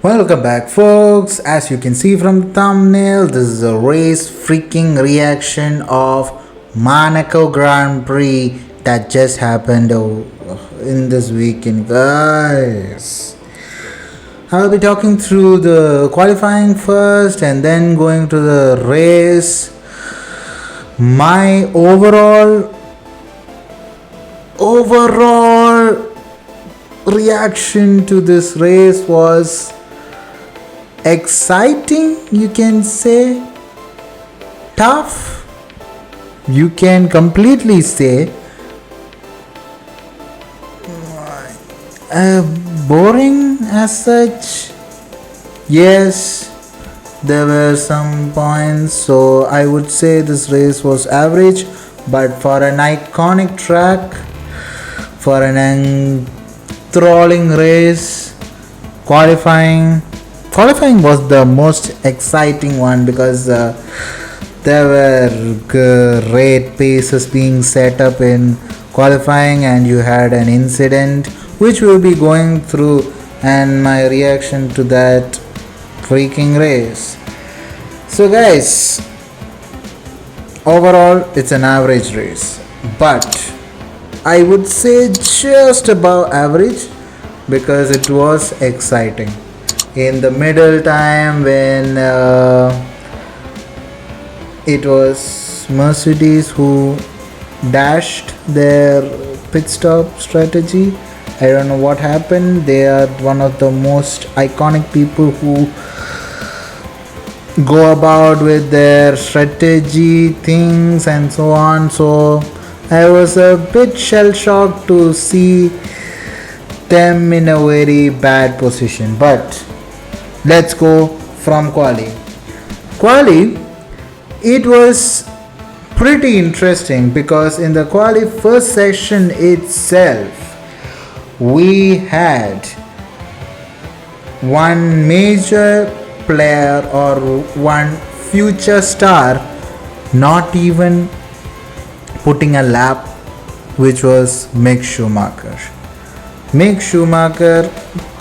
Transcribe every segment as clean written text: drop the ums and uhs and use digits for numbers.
Welcome back, folks. As you can see from the thumbnail, this is a race freaking reaction of Monaco Grand Prix that just happened in this weekend, guys. I'll be talking through the qualifying first and then going to the race. My overall reaction to this race was exciting, you can say, tough, you can completely say, boring as such. Yes, there were some points, so I would say this race was average, but for an iconic track, for an enthralling race, qualifying was the most exciting one because there were great paces being set up in qualifying, and you had an incident which we'll be going through and my reaction to that freaking race. So guys, overall it's an average race, but I would say just above average because it was exciting. In the middle time when it was Mercedes who dashed their pit stop strategy. I don't know what happened. They are one of the most iconic people who go about with their strategy things and so on. So I was a bit shell shocked to see them in a very bad position. But let's go from quali. It was pretty interesting because in the quali first session itself, we had one major player or one future star not even putting a lap, which was Mick Schumacher. Mick Schumacher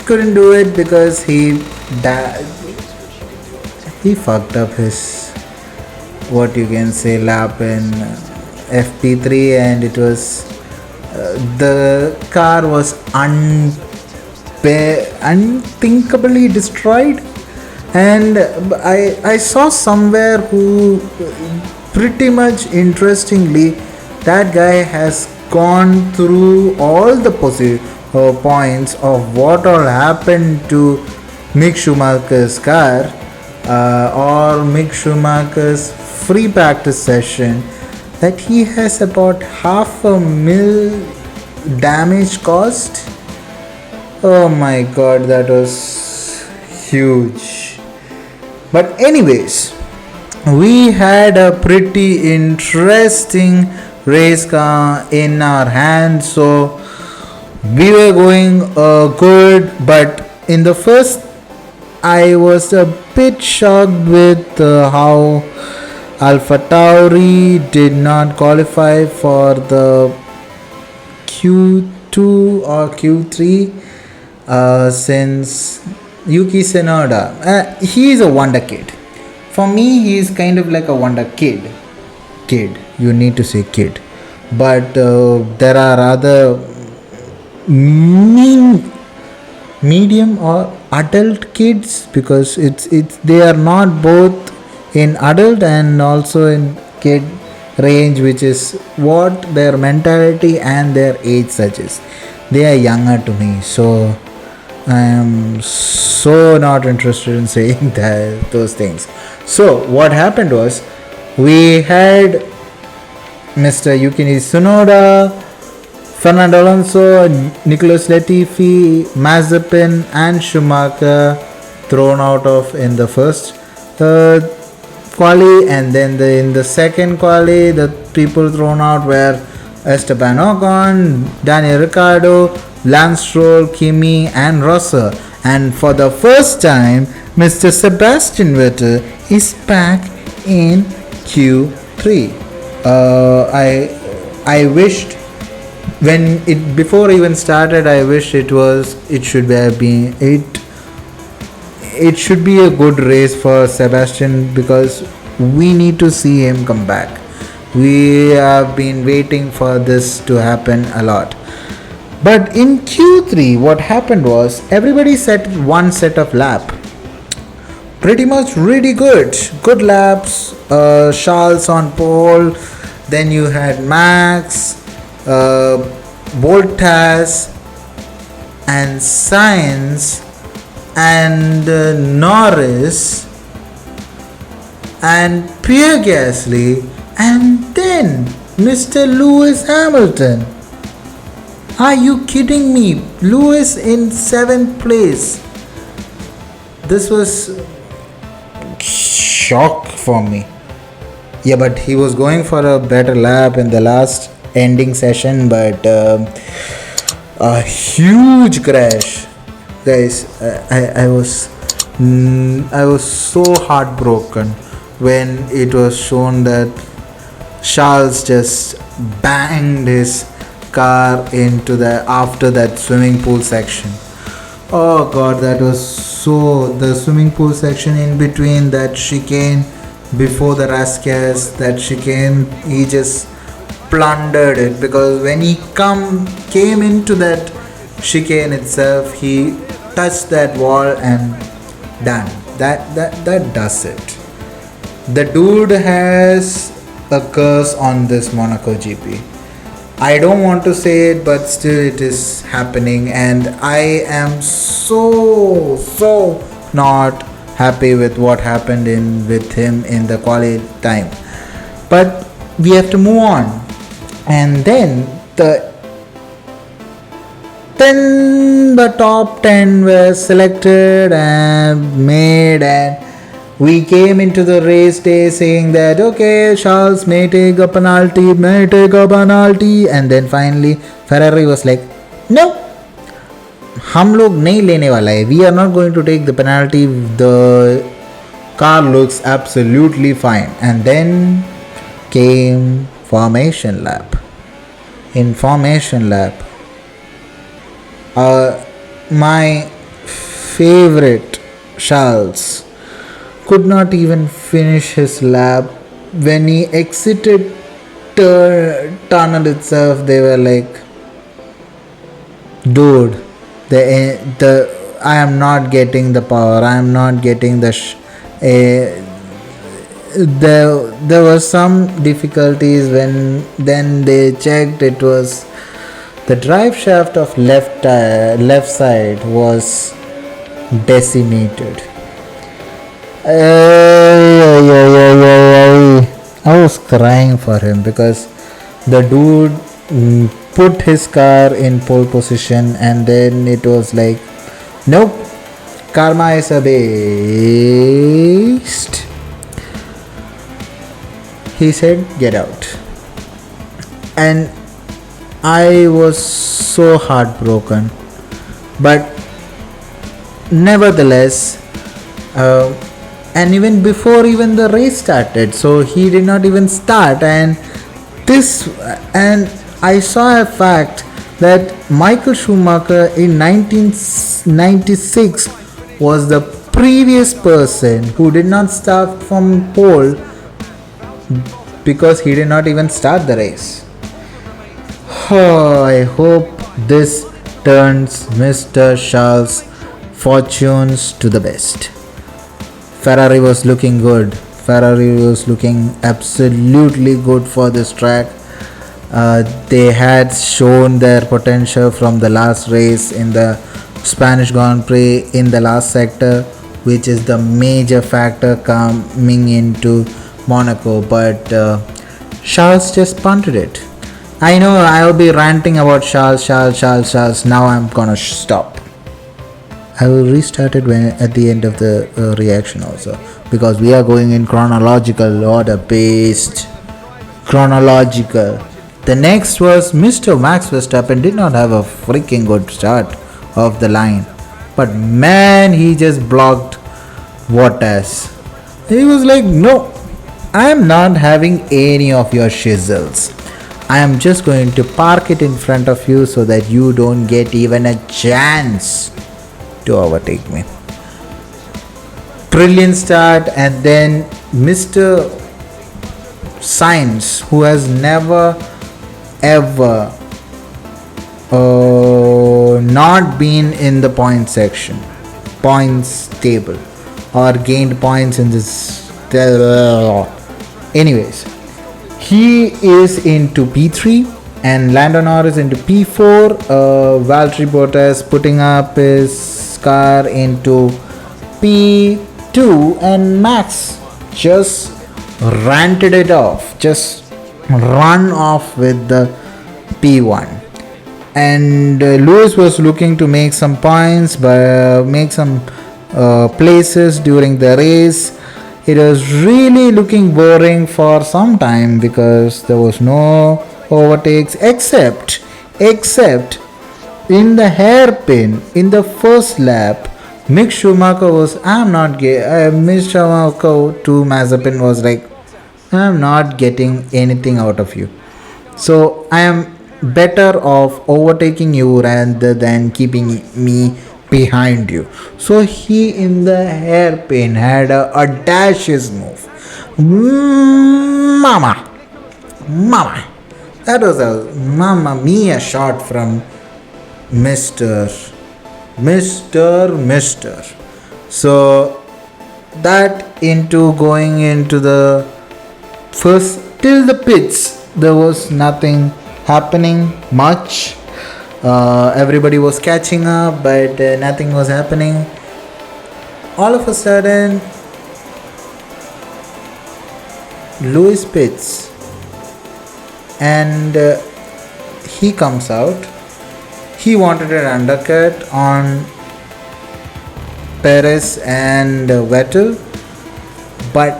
couldn't do it because he fucked up his, what you can say, lap in FP3, and it was the car was unthinkably destroyed. And I saw somewhere who pretty much interestingly, that guy has gone through all the points of what all happened to Mick Schumacher's car or Mick Schumacher's free practice session, that he has about $500,000 damage cost. Oh my god, that was huge. But anyways, we had a pretty interesting race car in our hands, so we were going good. But in the first, I was a bit shocked with how AlphaTauri did not qualify for the Q2 or Q3 since Yuki Tsunoda. He is a wonder kid. For me, he is kind of like a wonder kid. You need to say kid. But there are other medium or adult kids, because they are not both in adult and also in kid range, which is what their mentality and their age suggests. They are younger to me, so I am so not interested in saying those things. So what happened was, we had Mr. Yuki Tsunoda, Fernando Alonso, Nicolas Latifi, Mazepin and Schumacher thrown out of in the first quali, and then in the second quali, the people thrown out were Esteban Ocon, Daniel Ricciardo, Lance Stroll, Kimi and Russell. And for the first time, Mr. Sebastian Vettel is back in Q3. I wished when it before even started, I wish it should have been it should be a good race for Sebastian because we need to see him come back. We have been waiting for this to happen a lot. But in Q3, what happened was everybody set one set of lap. Pretty much really good laps. Charles on pole, then you had Max, Bottas, and Sainz, and Norris, and Pierre Gasly, and then Mr. Lewis Hamilton. Are you kidding me? Lewis in 7th place. This was shock for me. Yeah, but he was going for a better lap in the last ending session, but a huge crash, guys. I was so heartbroken when it was shown that Charles just banged his car into the after that swimming pool section. Oh god, that was so the swimming pool section in between that chicane before the Rascas, that chicane, he just plundered it because when he came into that chicane itself, he touched that wall and done. That does it. The dude has a curse on this Monaco GP. I don't want to say it, but still it is happening, and I am so not happy with what happened with him in the quality time. But we have to move on, and then the top 10 were selected and made, and we came into the race day saying that okay, Charles may take a penalty, and then finally Ferrari was like, no, हम लोग नहीं लेने वाला है, we are not going to take the penalty, the car looks absolutely fine. And then came formation lap. In formation lap, my favorite Charles could not even finish his lap. When he exited tunnel itself, they were like, dude, I am not getting the power, I am not getting the there were some difficulties when then they checked. It was the drive shaft of left side was decimated. I was crying for him because the dude put his car in pole position, and then it was like, nope, karma is a beast. He said, get out. And I was so heartbroken. But nevertheless, and even before even the race started, so he did not even start, and I saw a fact that Michael Schumacher in 1996 was the previous person who did not start from pole because he did not even start the race. Oh, I hope this turns Mr. Charles' fortunes to the best. Ferrari was looking good. Ferrari was looking absolutely good for this track. They had shown their potential from the last race in the Spanish Grand Prix in the last sector, which is the major factor coming into Monaco, but Charles just punted it. I know I'll be ranting about Charles. Now I'm gonna stop. I will restart it at the end of the reaction also, because we are going in chronological order based. Chronological. The next was Mr. Max Verstappen did not have a freaking good start of the line, but man, he just blocked Bottas. He was like, no, I am not having any of your shizzles. I am just going to park it in front of you so that you don't get even a chance to overtake me. brilliant start, and then Mr. Sainz, who has never ever not been in the points table, or gained points in this. Anyways, he is into P3 and Lando Norris into P4. Valtteri Bottas putting up his car into P2, and Max just ranted it off, just run off with the P1. And Lewis was looking to make some points, but make some places during the race. It was really looking boring for some time because there was no overtakes except in the hairpin in the first lap. Mick Schumacher was Mick Schumacher to Mazepin was like, I'm not getting anything out of you, so I am better off overtaking you rather than keeping me behind you. So he in the hairpin had a audacious move. Mama, that was a Mamma Mia shot from Mr. So that into going into the first till the pits, there was nothing happening much. Everybody was catching up, but nothing was happening. All of a sudden, Lewis pits, and he comes out. He wanted an undercut on Perez and Vettel, but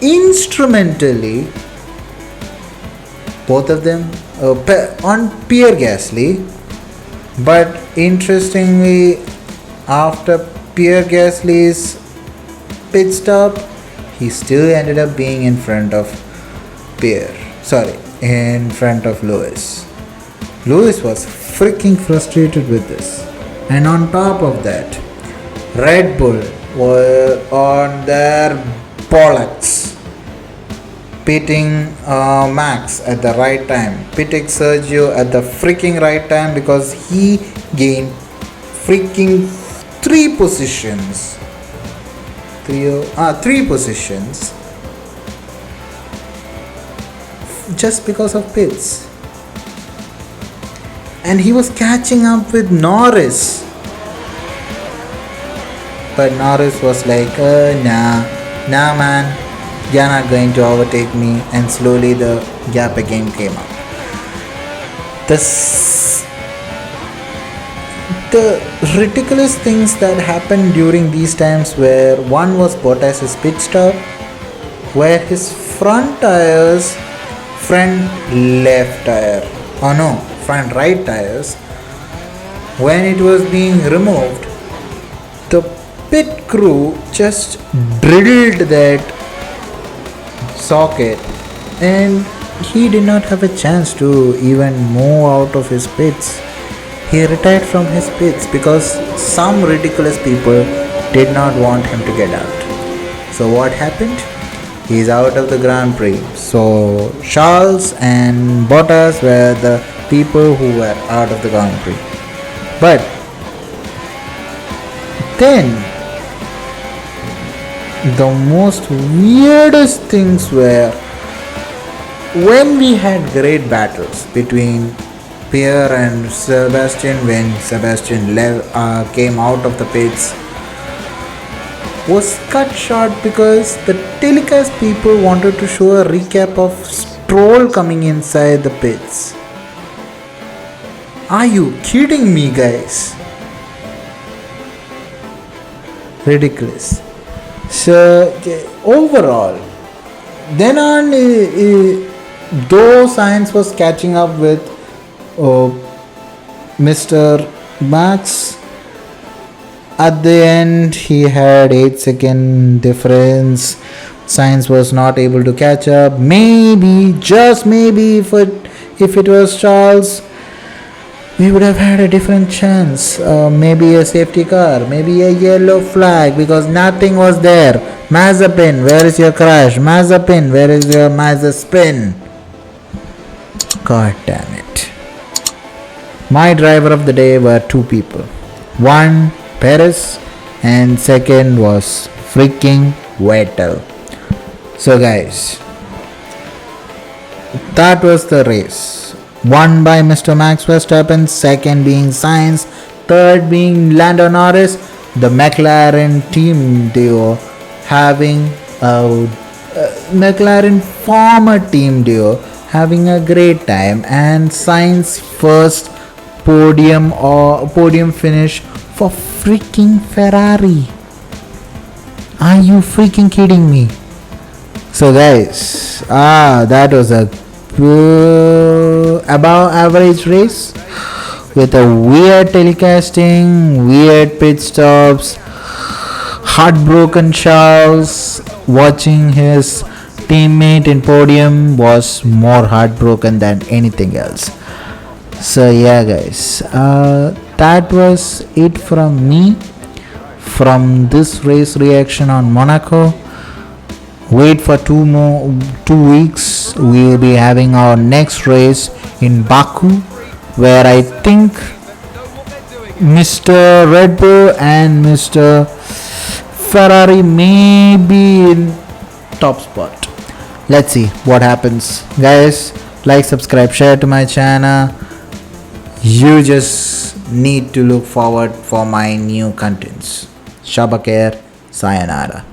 instrumentally, both of them on Pierre Gasly. But interestingly, after Pierre Gasly's pit stop, he still ended up being in front of Lewis. Lewis was freaking frustrated with this. And on top of that, Red Bull were on their bollocks, pitting Max at the right time, pitting Sergio at the freaking right time, because he gained freaking three positions just because of pits. And he was catching up with Norris, but Norris was like, nah man, you're not going to overtake me. And slowly the gap again came up. The ridiculous things that happened during these times were, one was Bottas' pit stop, where his front tires, front right tires, when it was being removed, the pit crew just drilled that socket, and he did not have a chance to even move out of his pits. He retired from his pits because some ridiculous people did not want him to get out. So what happened? He's out of the Grand Prix. So Charles and Bottas were the people who were out of the Grand Prix. But then the most weirdest things were when we had great battles between Pierre and Sebastian, when Sebastian came out of the pits, was cut short because the telecast people wanted to show a recap of Stroll coming inside the pits. Are you kidding me, guys? Ridiculous. So overall, then on, though Sainz was catching up with Mr. Max, at the end he had 8-second difference. Sainz was not able to catch up. Maybe, just maybe, if it was Charles, we would have had a different chance. Maybe a safety car, maybe a yellow flag, because nothing was there. Mazepin, where is your crash? Mazepin, where is your Mazepin? God damn it. My driver of the day were two people. One, Perez, and second was freaking Vettel. So guys, that was the race. Won by Mr. Max Verstappen, second being Sainz, third being Lando Norris. The McLaren team duo having a McLaren former team duo having a great time, and Sainz first podium finish for freaking Ferrari. Are you freaking kidding me? So guys, that was a above average race with a weird telecasting, weird pit stops, heartbroken Charles. Watching his teammate in podium was more heartbroken than anything else. So yeah guys, that was it from me from this race reaction on Monaco. Wait for 2 weeks. We will be having our next race in Baku, where I think Mr. Red Bull and Mr. Ferrari may be in top spot. Let's see what happens. Guys, like, subscribe, share to my channel. You just need to look forward for my new contents. Shabakir, sayonara.